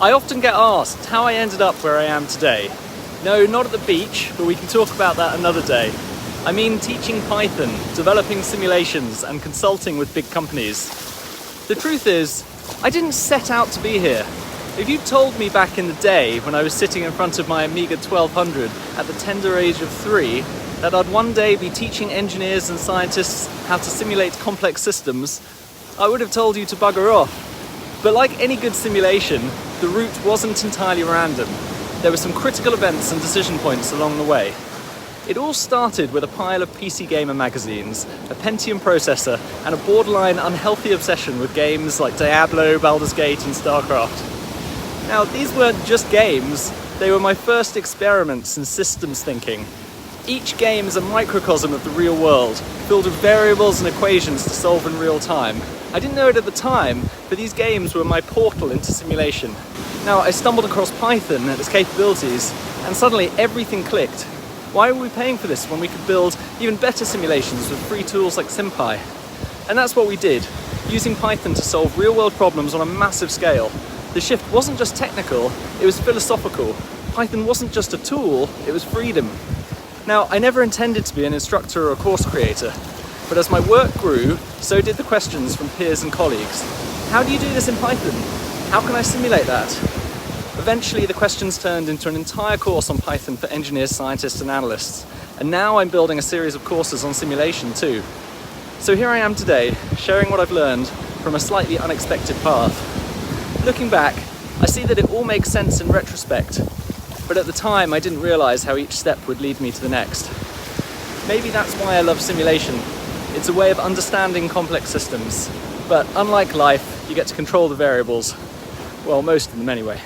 I often get asked how I ended up where I am today. No, not at the beach, but we can talk about that another day. I mean teaching Python, developing simulations, and consulting with big companies. The truth is, I didn't set out to be here. If you told me back in the day when I was sitting in front of my Amiga 1200 at the tender age of 3 that I'd one day be teaching engineers and scientists how to simulate complex systems, I would have told you to bugger off. But like any good simulation, the route wasn't entirely random. There were some critical events and decision points along the way. It all started with a pile of PC Gamer magazines, a Pentium processor, and a borderline unhealthy obsession with games like Diablo, Baldur's Gate, and StarCraft. Now, these weren't just games, they were my first experiments in systems thinking. Each game is a microcosm of the real world, filled with variables and equations to solve in real time. I didn't know it at the time, but these games were my portal into simulation. Now, I stumbled across Python and its capabilities, and suddenly everything clicked. Why were we paying for this when we could build even better simulations with free tools like SymPy? And that's what we did, using Python to solve real-world problems on a massive scale. The shift wasn't just technical, it was philosophical. Python wasn't just a tool, it was freedom. Now, I never intended to be an instructor or a course creator, but as my work grew, so did the questions from peers and colleagues. How do you do this in Python? How can I simulate that? Eventually, the questions turned into an entire course on Python for engineers, scientists, and analysts. And now I'm building a series of courses on simulation too. So here I am today, sharing what I've learned from a slightly unexpected path. Looking back, I see that it all makes sense in retrospect, but at the time I didn't realize how each step would lead me to the next. Maybe that's why I love simulation. It's a way of understanding complex systems, but unlike life, you get to control the variables. Well, most of them anyway.